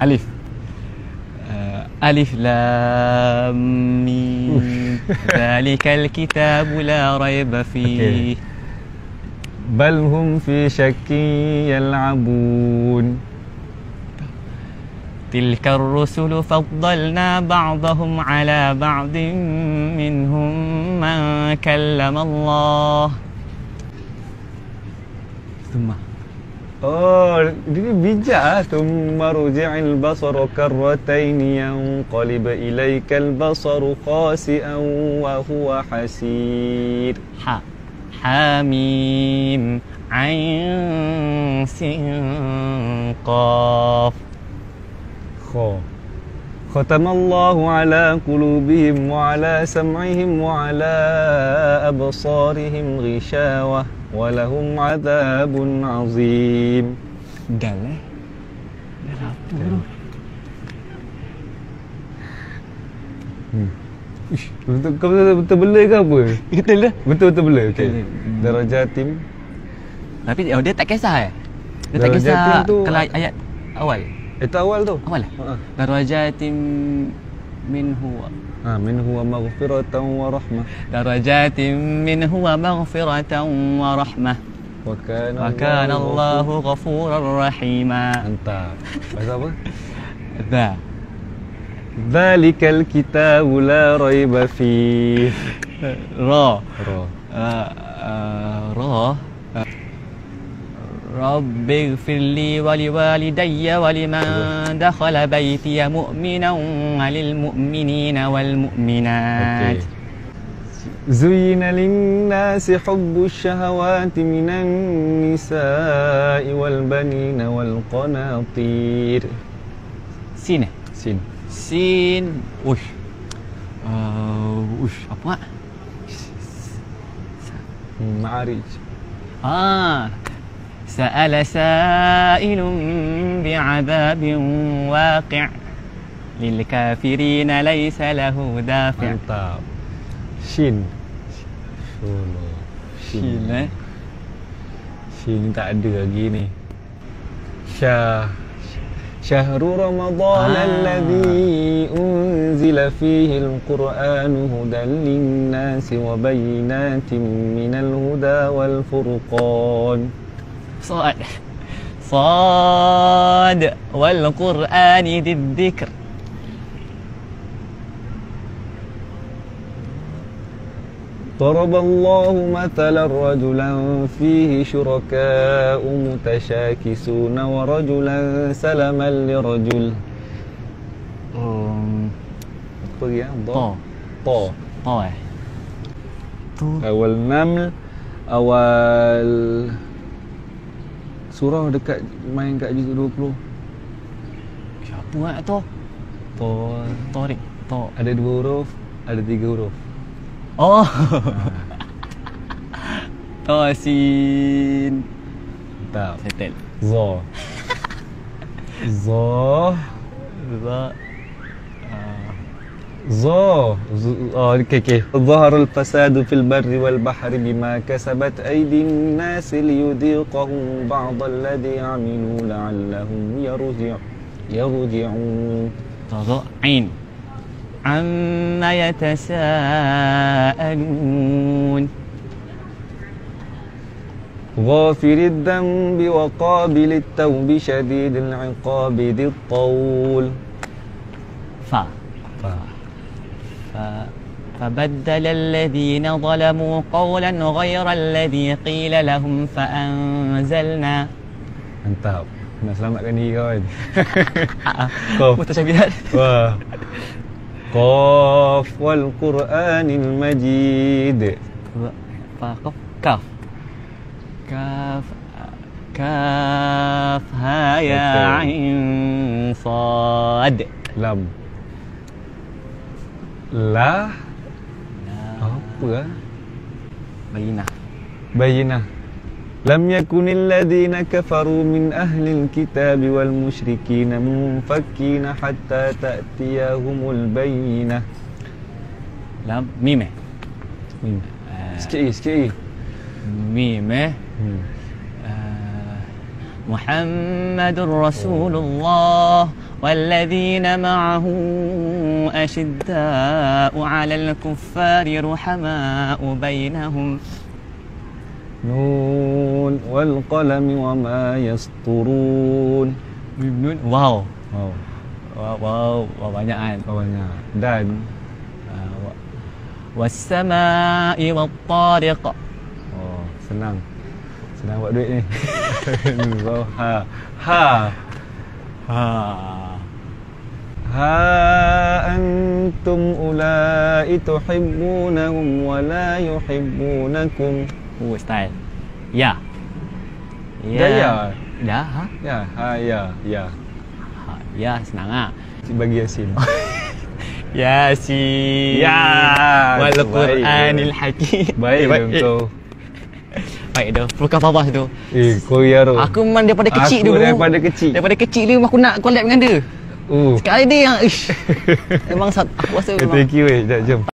Alif. Alif lam mim. Dzalikal kitabu la raiba fihi. Bal hum fi syakkin yal'abun. Tilkar rusulu faddalna ba'dahum ala ba'din minhum man kallama Allah. Thumma. Oh, ini bijak ah. Thumma ruji'il basaru karrataini yanqalib ilaikal basaru khasi'an wa huwa hasir. Hamim Ain Sin Qaf. ختم الله على قلوبهم وعلى سمعهم وعلى أبصارهم غشاوة ولهم عذاب عظيم. Dah lah. Dah apa tu? Kau betul bela ke apa? Betul lah. Betul bela. Okey. Darajatim. Tapi dia tak kisah Dia tak Darajatim kisah tu kalau ayat awal. Itu awal tu. Awal lah. Darajatim minhu. Minhu wa maghfiratan wa rahmah. Darajatim minhu wa maghfiratan wa rahmah. Wa kana Allahu ghafurar rahima. Mantap. Bahasa apa? Dah. Dzalikal kitabu la raiba fihi. Ra. Ra. Rabbi ighfirli wa liwalidayya wa liman dakhala baytiya mu'minan wa lil mu'minina wal mu'minat. Zuyyina lin-nasi hubbus syahawati minan nisa'i wal banina wal qanatir. Sin. Ush. Apa? Ma'arij. سأل سائل بعذاب واقع للكافرين ليس له دافع. Mantap. Shin. Shin tak ada lagi ni. شهر رمضان الذي أنزل فيه القرآن هدى للناس وبينات من الهدى والفرقان. صاد والقرآن ذي الذكر. ضرب الله مثلا رجلا فيه شركاء متشاكسون ورجلا سلما لرجل. Apa dia? Ta. Awal Naml, awal surah dekat main kat juz 20. Siapa nak tu? Tarik. Ada 2 huruf, ada 3 huruf. Oh. Sin. Tak. Settle. Okay. ظهر الفساد في البر والبحر بما كسبت أيدي الناس ليذيقهم بعض الذي عملوا لعلهم يرجعون. عين. عما يتساءلون. غافر الذنب وقابل التوب شديد العقاب ذي الطول. فبدل الذين ظلموا قولا غير الذي قيل لهم فأنزلنا. Mantap. Nak selamatkan diri kawan. Mutasyabihat. Wah. Qaf wal Qur'anil Majid. Kaf. Ha ya ain sad. Lam. La. Apa? Bayinah. Lam yakunil ladhina kafaru min ahlil kitab wal musyrikina munfakkina hatta ta'tiyahumul bayyinah. Lam mim. Sikit lagi. Mim. Muhammadur Rasulullah والذين معه أشداء على الكفار رحماء بينهم. نون والقلم وما يسطرون. Wow. Oh, Wow, banyak kan. banyak. Dan Wassama'i wattariq. oh, senang. Senang buat duit ni. So, ha. Ha antum ulai tuhibbunahum wa la yuhibbunakum. Style. Ya. Ya. Ya, ha? Ya, ya. Ha, ya, senang ah. Cik bagi Yasin. Yasin. Ya. Wal Baik Qur'anil dia. Hakim. Baik kau. Baik dah. Pelukar Fawaz tu. Kau ya tu. Aku memang daripada kecil dulu. Daripada kecil. Daripada kecil dulu aku nak collab dengan dia. Sekarang dia yang memang aku rasa memang Thank you, jap jom.